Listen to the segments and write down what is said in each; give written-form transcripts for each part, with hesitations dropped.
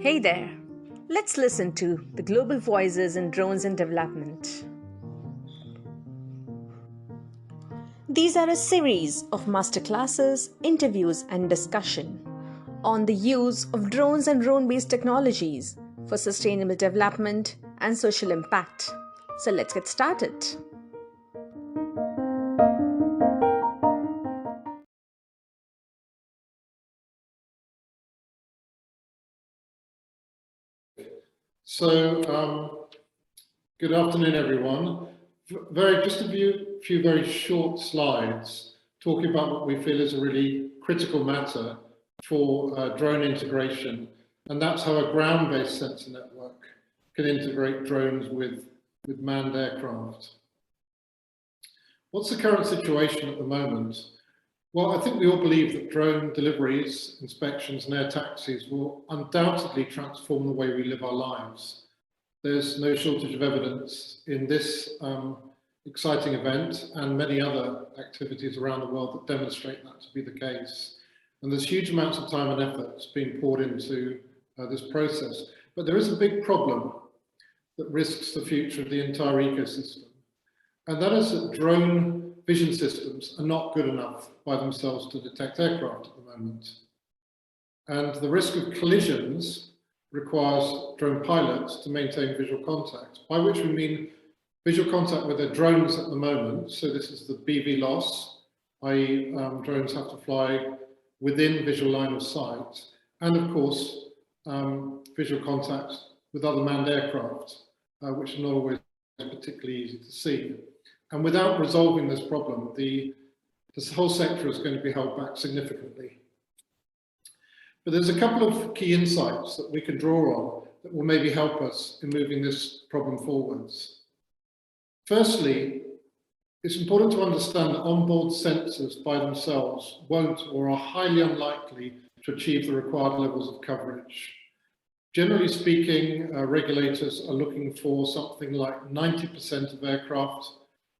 Hey there! Let's listen to the global voices in drones in development. These are a series of masterclasses, interviews, and discussion on the use of drones and drone-based technologies for sustainable development and social impact. So let's get started. So, good afternoon, everyone. Just a few very short slides talking about what we feel is a really critical matter for drone integration, and that's how a ground-based sensor network can integrate drones with manned aircraft. What's the current situation at the moment? Well, I think we all believe that drone deliveries, inspections, and air taxis will undoubtedly transform the way we live our lives. There's no shortage of evidence in this exciting event and many other activities around the world that demonstrate that to be the case. And there's huge amounts of time and effort being poured into this process. But there is a big problem that risks the future of the entire ecosystem. And that is that drone vision systems are not good enough by themselves to detect aircraft at the moment. And the risk of collisions requires drone pilots to maintain visual contact, by which we mean visual contact with their drones at the moment. So this is the BV loss, i.e. drones have to fly within visual line of sight, and of course, visual contact with other manned aircraft, which are not always particularly easy to see. And without resolving this problem, this whole sector is going to be held back significantly. But there's a couple of key insights that we can draw on that will maybe help us in moving this problem forwards. Firstly, it's important to understand that onboard sensors by themselves won't or are highly unlikely to achieve the required levels of coverage. Generally speaking, regulators are looking for something like 90% of aircraft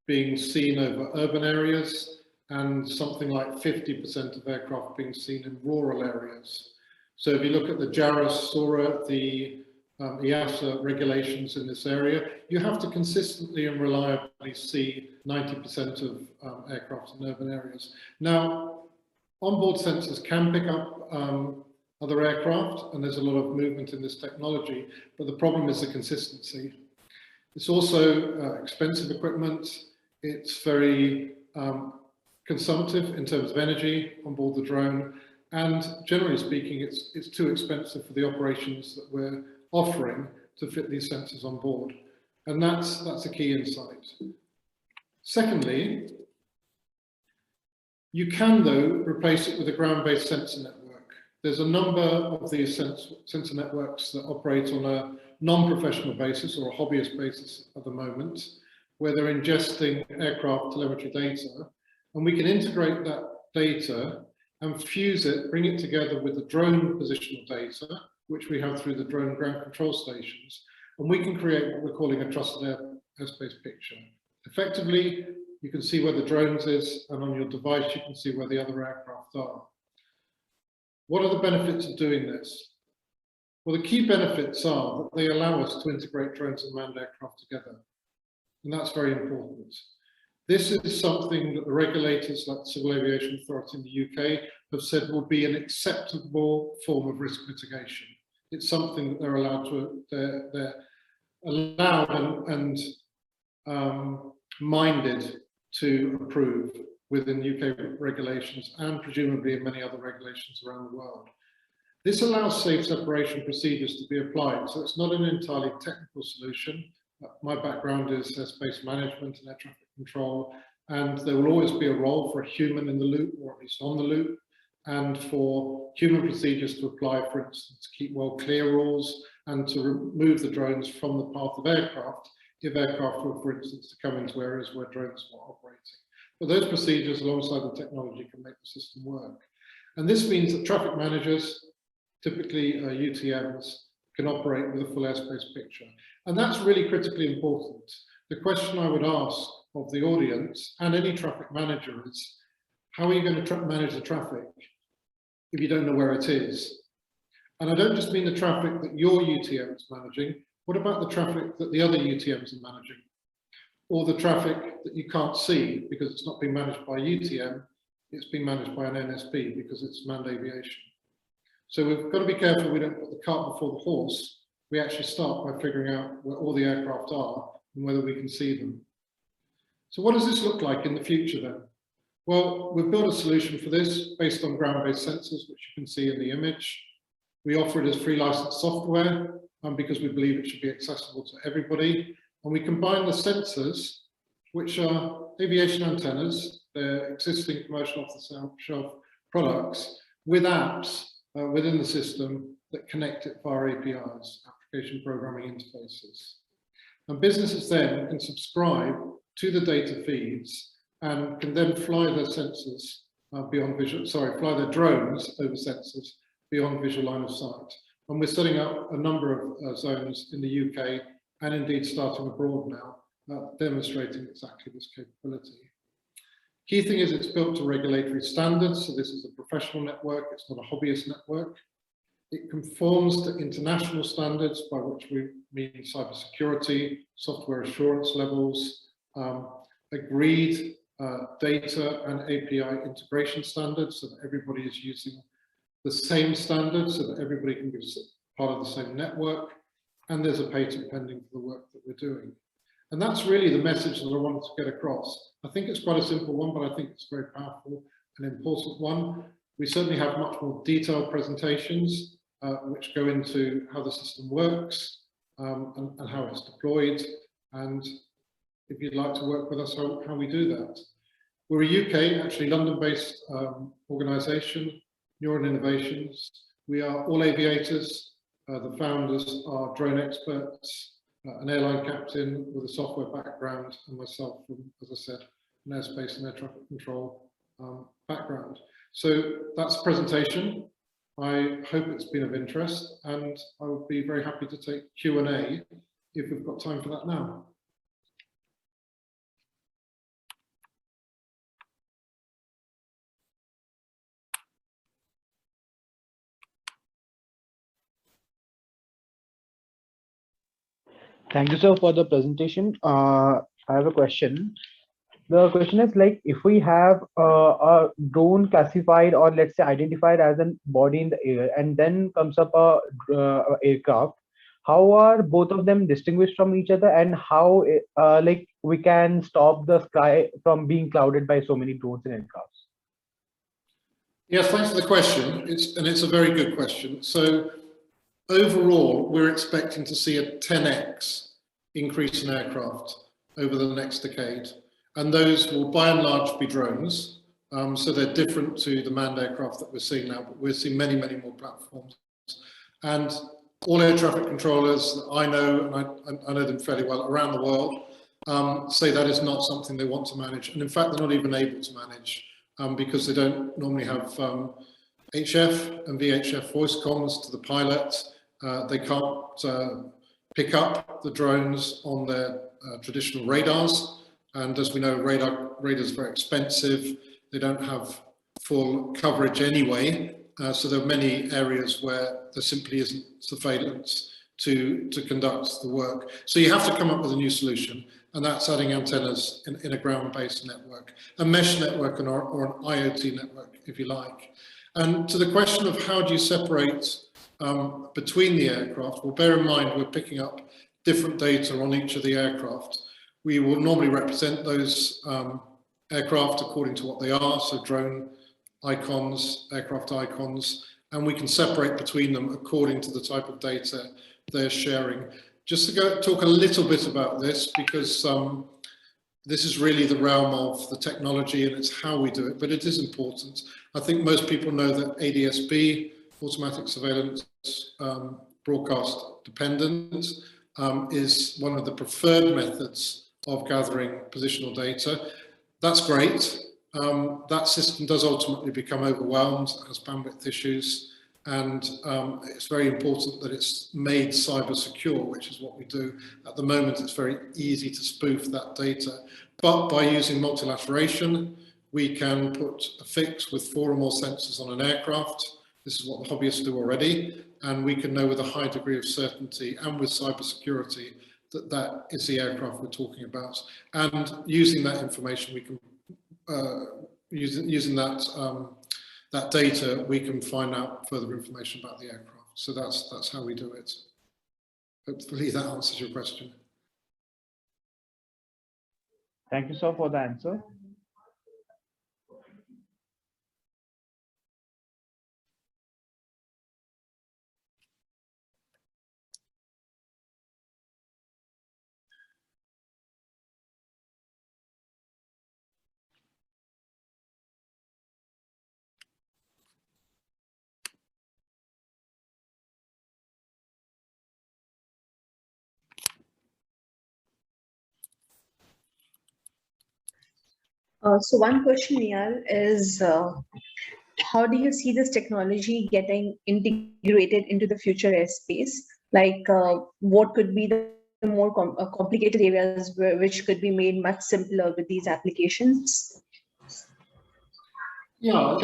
being seen over urban areas and something like 50% of aircraft being seen in rural areas. So if you look at the JARAS, SORA, the EASA regulations in this area, you have to consistently and reliably see 90% of aircraft in urban areas. Now, onboard sensors can pick up other aircraft, and there's a lot of movement in this technology, but the problem is the consistency. It's also expensive equipment. It's very consumptive in terms of energy on board the drone, and generally speaking, it's too expensive for the operations that we're offering to fit these sensors on board, and that's a key insight. Secondly, you can though replace it with a ground-based sensor network. There's a number of these sensor networks that operate on a non-professional basis or a hobbyist basis at the moment, where they're ingesting aircraft telemetry data, and we can integrate that data and fuse it, bring it together with the drone positional data, which we have through the drone ground control stations, and we can create what we're calling a trusted airspace picture. Effectively, you can see where the drones is, and on your device, you can see where the other aircraft are. What are the benefits of doing this? Well, the key benefits are that they allow us to integrate drones and manned aircraft together. And that's very important. This is something that the regulators like the Civil Aviation Authority in the UK have said will be an acceptable form of risk mitigation. It's something that they're allowed to, they're allowed and minded to approve within UK regulations and presumably in many other regulations around the world. This allows safe separation procedures to be applied, so it's not an entirely technical solution. My background is airspace management and air traffic control, and there will always be a role for a human in the loop, or at least on the loop, and for human procedures to apply, for instance, keep well clear rules and to remove the drones from the path of aircraft if aircraft were, for instance, to come into areas where drones were operating. But those procedures alongside the technology can make the system work. And this means that traffic managers, typically UTMs, can operate with a full airspace picture. And that's really critically important. The question I would ask of the audience and any traffic manager is, how are you going to manage the traffic if you don't know where it is? And I don't just mean the traffic that your UTM is managing. What about the traffic that the other UTMs are managing? Or the traffic that you can't see because it's not being managed by UTM, it's being managed by an NSP because it's manned aviation. So we've got to be careful we don't put the cart before the horse. We actually start by figuring out where all the aircraft are and whether we can see them. So what does this look like in the future then? Well, we've built a solution for this based on ground-based sensors, which you can see in the image. We offer it as free license software because we believe it should be accessible to everybody. And we combine the sensors, which are aviation antennas, they're existing commercial off-the-shelf products, with apps within the system that connect it via APIs, application programming interfaces. And businesses then can subscribe to the data feeds and can then fly their sensors beyond visual, fly their drones over sensors beyond visual line of sight. And we're setting up a number of zones in the UK and indeed starting abroad now, demonstrating exactly this capability. Key thing is it's built to regulatory standards, so this is a professional network, it's not a hobbyist network. It conforms to international standards, by which we mean cybersecurity, software assurance levels, agreed data and API integration standards, so that everybody is using the same standards, so that everybody can be part of the same network. And there's a patent pending for the work that we're doing. And that's really the message that I wanted to get across. I think it's quite a simple one, but I think it's a very powerful and important one. We certainly have much more detailed presentations which go into how the system works and how it's deployed. And if you'd like to work with us, how we do that. We're a UK, actually London-based organisation, Neuron Innovations. We are all aviators. The founders are drone experts, an airline captain with a software background, and myself from, as I said, an airspace and air traffic control background. So that's the presentation. I hope it's been of interest, and I would be very happy to take Q&A if we've got time for that now. Thank you, sir, for the presentation. I have a question. The question is like, if we have a drone classified or let's say identified as a body in the air, and then comes up a aircraft, how are both of them distinguished from each other, and how like we can stop the sky from being clouded by so many drones and aircrafts? Yes, thanks for the question. It's a very good question. So overall, we're expecting to see a 10x increase in aircraft over the next decade. And those will by and large be drones. So they're different to the manned aircraft that we're seeing now, but we're seeing many, many more platforms. And all air traffic controllers that I know, and I know them fairly well around the world, say that is not something they want to manage. And in fact, they're not even able to manage because they don't normally have HF and VHF voice comms to the pilot. They can't pick up the drones on their traditional radars. And as we know, radars are very expensive. They don't have full coverage anyway. So there are many areas where there simply isn't surveillance to conduct the work. So you have to come up with a new solution, and that's adding antennas in a ground-based network, a mesh network or an IoT network, if you like. And to the question of how do you separate between the aircraft, well, bear in mind we're picking up different data on each of the aircraft. We will normally represent those aircraft according to what they are, so drone icons, aircraft icons, and we can separate between them according to the type of data they're sharing. Just to talk a little bit about this, because this is really the realm of the technology and it's how we do it, but it is important. I think most people know that ADS-B, automatic surveillance broadcast dependent, is one of the preferred methods of gathering positional data. That's great. That system does ultimately become overwhelmed, has bandwidth issues, and it's very important that it's made cyber secure, which is what we do. At the moment, it's very easy to spoof that data. But by using multilateration, we can put a fix with 4 or more sensors on an aircraft. This is what the hobbyists do already. and we can know with a high degree of certainty and with cybersecurity that that is the aircraft we're talking about. And using that information, we can using that data, we can find out further information about the aircraft. So that's how we do it. Hopefully that answers your question. Thank you, sir, for the answer. So one question, Niall, is how do you see this technology getting integrated into the future airspace? Like, what could be the more complicated areas which could be made much simpler with these applications? Yeah,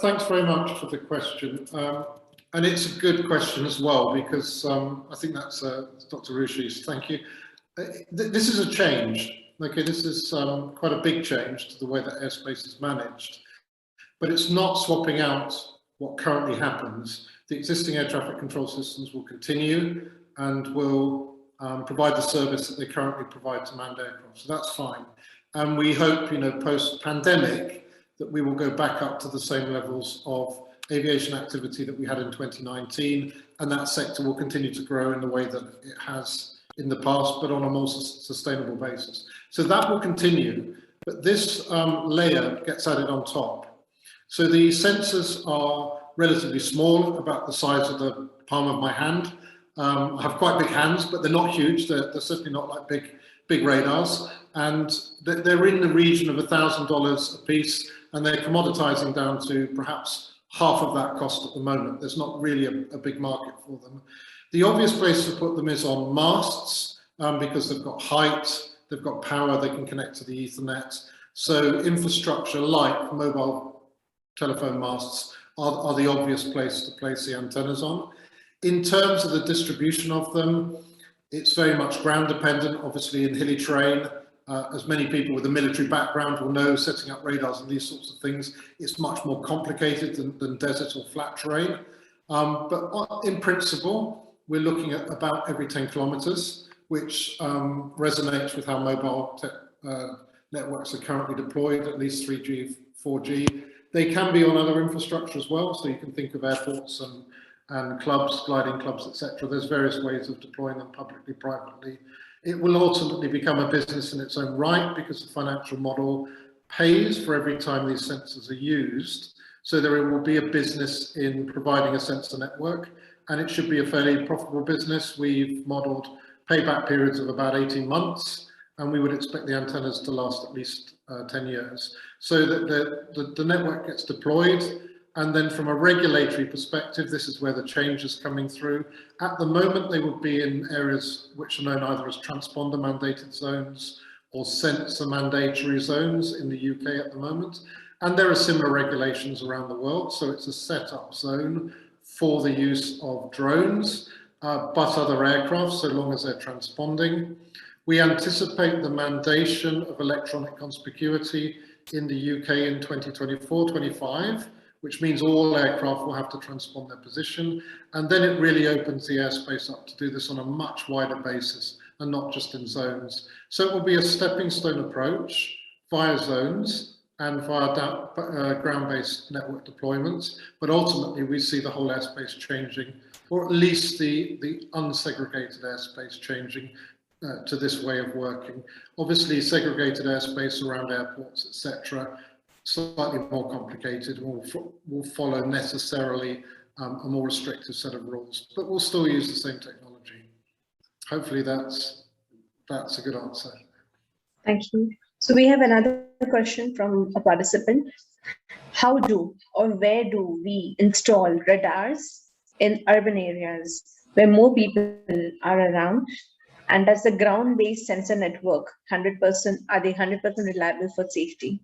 thanks very much for the question. And it's a good question as well, because I think that's Dr. Rushi's, thank you. This is a change. Okay, this is quite a big change to the way that airspace is managed, but it's not swapping out what currently happens. The existing air traffic control systems will continue and will provide the service that they currently provide to manned aircraft. So that's fine. And we hope, post-pandemic, that we will go back up to the same levels of aviation activity that we had in 2019, and that sector will continue to grow in the way that it has in the past, but on a more sustainable basis. So that will continue, but this layer gets added on top. So the sensors are relatively small, about the size of the palm of my hand. I have quite big hands, but they're not huge. They're certainly not like big radars. And they're in the region of $1,000 a piece, and they're commoditizing down to perhaps half of that cost at the moment. There's not really a big market for them. The obvious place to put them is on masts, because they've got height, they've got power, they can connect to the Ethernet. So infrastructure like mobile telephone masts are the obvious place to place the antennas on. In terms of the distribution of them, it's very much ground dependent, obviously in hilly terrain. As many people with a military background will know, setting up radars and these sorts of things, it's much more complicated than desert or flat terrain. But in principle, we're looking at about every 10 kilometers, which resonates with how mobile networks are currently deployed, at least 3G, 4G. They can be on other infrastructure as well, so you can think of airports and clubs, gliding clubs, etc. There's various ways of deploying them publicly, privately. It will ultimately become a business in its own right, because the financial model pays for every time these sensors are used. So there will be a business in providing a sensor network, and it should be a fairly profitable business. We've modeled payback periods of about 18 months, and we would expect the antennas to last at least 10 years. So that the network gets deployed, and then from a regulatory perspective, this is where the change is coming through. At the moment, they would be in areas which are known either as transponder mandated zones or sensor mandatory zones in the UK at the moment. And there are similar regulations around the world. So it's a set-up zone for the use of drones, but other aircraft, so long as they're transponding. We anticipate the mandation of electronic conspicuity in the UK in 2024-25, which means all aircraft will have to transpond their position. And then it really opens the airspace up to do this on a much wider basis and not just in zones. So it will be a stepping stone approach via zones and via ground-based network deployments. But ultimately, we see the whole airspace changing, or at least the unsegregated airspace changing to this way of working. Obviously, segregated airspace around airports, etc., slightly more complicated, will follow necessarily a more restrictive set of rules, but we'll still use the same technology. Hopefully that's a good answer. Thank you. So we have another question from a participant. How do or where do we install radars in urban areas where more people are around? And does the ground-based sensor network are they 100% reliable for safety?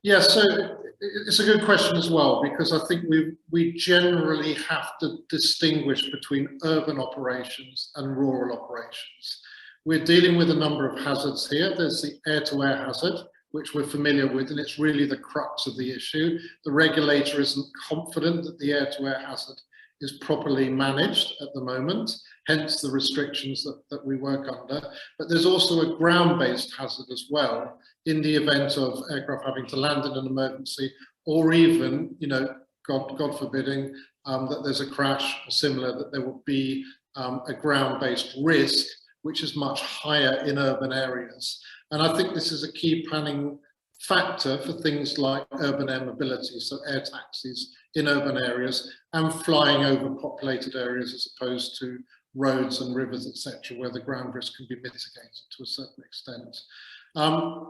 Yeah, so it's a good question as well, because I think we generally have to distinguish between urban operations and rural operations. We're dealing with a number of hazards here. There's the air-to-air hazard, which we're familiar with, and it's really the crux of the issue. The regulator isn't confident that the air-to-air hazard is properly managed at the moment, hence the restrictions that we work under. But there's also a ground-based hazard as well, in the event of aircraft having to land in an emergency, or even, you know, God forbidding, that there's a crash or similar, that there will be a ground-based risk, which is much higher in urban areas. And I think this is a key planning factor for things like urban air mobility, so air taxis in urban areas and flying over populated areas as opposed to roads and rivers, etc., where the ground risk can be mitigated to a certain extent.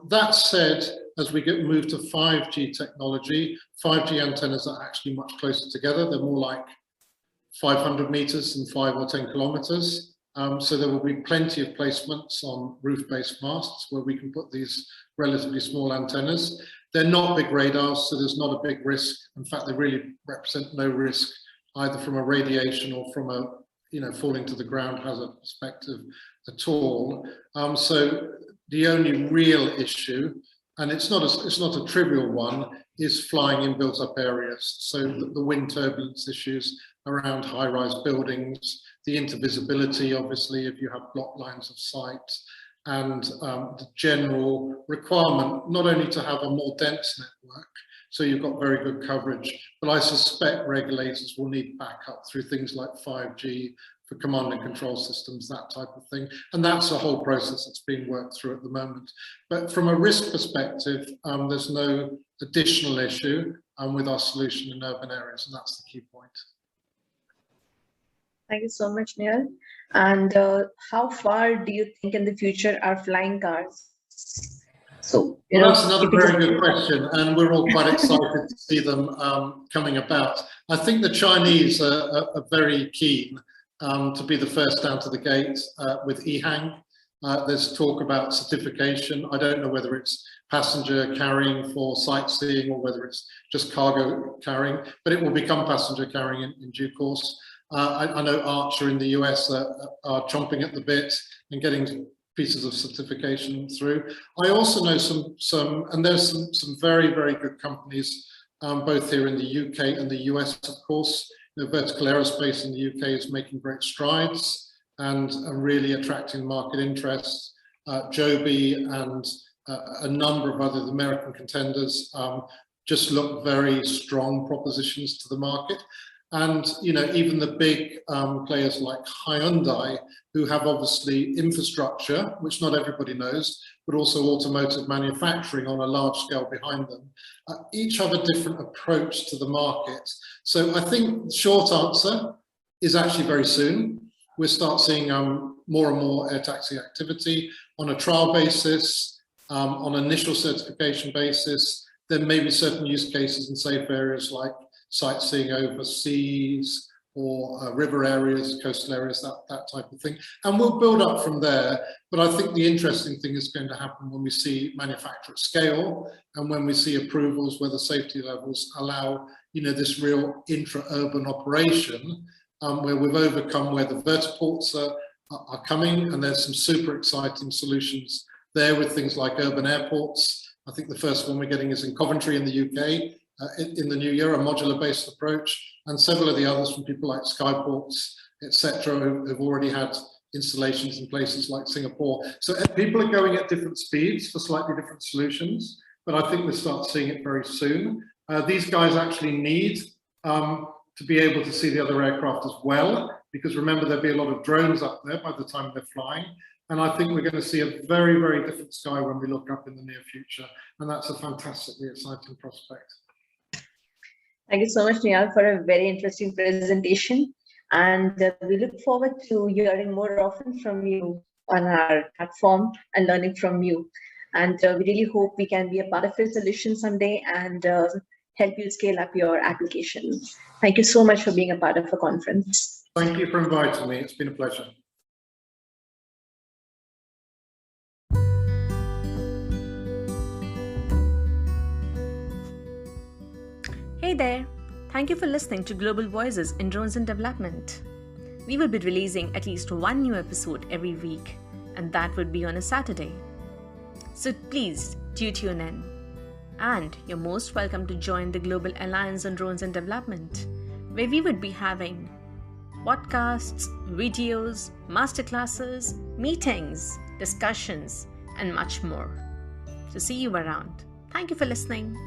That said, as we move to 5G technology, 5G antennas are actually much closer together. They're more like 500 meters than 5 or 10 kilometers. So there will be plenty of placements on roof-based masts where we can put these relatively small antennas. They're not big radars, so there's not a big risk. In fact, they really represent no risk either from a radiation or from a, you know, falling to the ground hazard perspective at all. So the only real issue, and it's not a trivial one, is flying in built-up areas. So the wind turbulence issues around high-rise buildings, the intervisibility, obviously, if you have block lines of sight, and the general requirement not only to have a more dense network, so you've got very good coverage, but I suspect regulators will need backup through things like 5G for command and control systems, that type of thing. And that's a whole process that's being worked through at the moment. But from a risk perspective, there's no additional issue with our solution in urban areas, and that's the key point. Thank you so much, Niall. And how far do you think in the future are flying cars? So, well, that's another very good question, and we're all quite excited to see them coming about. I think the Chinese are very keen to be the first down to the gate with EHang. There's talk about certification. I don't know whether it's passenger carrying for sightseeing or whether it's just cargo carrying, but it will become passenger carrying in due course. I know Archer in the US are chomping at the bit and getting pieces of certification through. I also know and there's some very, very good companies, both here in the UK and the US, of course. You know, vertical aerospace in the UK is making great strides and really attracting market interest. Joby and a number of other American contenders just look very strong propositions to the market. And, you know, even the big players like Hyundai, who have obviously infrastructure, which not everybody knows, but also automotive manufacturing on a large scale behind them, each have a different approach to the market. So I think the short answer is actually very soon. We'll start seeing more and more air taxi activity on a trial basis, on initial certification basis. There may be certain use cases in safe areas like sightseeing overseas or river areas, coastal areas, that type of thing. And we'll build up from there. But I think the interesting thing is going to happen when we see manufacture at scale and when we see approvals where the safety levels allow, you know, this real intra-urban operation where we've overcome where the vertiports are coming, and there's some super exciting solutions there with things like urban airports. I think the first one we're getting is in Coventry in the UK. In the new year, a modular-based approach, and several of the others from people like Skyports, etc., who have already had installations in places like Singapore. So people are going at different speeds for slightly different solutions, but I think we'll start seeing it very soon. These guys actually need to be able to see the other aircraft as well, because remember, there'll be a lot of drones up there by the time they're flying. And I think we're going to see a very, very different sky when we look up in the near future. And that's a fantastically exciting prospect. Thank you so much, Niall, for a very interesting presentation. And we look forward to hearing more often from you on our platform and learning from you. And we really hope we can be a part of your solution someday and help you scale up your applications. Thank you so much for being a part of the conference. Thank you for inviting me. It's been a pleasure. Hey there! Thank you for listening to Global Voices in Drones in Development. We will be releasing at least one new episode every week, and that would be on a Saturday. So please do tune in. And you're most welcome to join the Global Alliance on Drones in Development, where we would be having podcasts, videos, masterclasses, meetings, discussions, and much more. So see you around. Thank you for listening.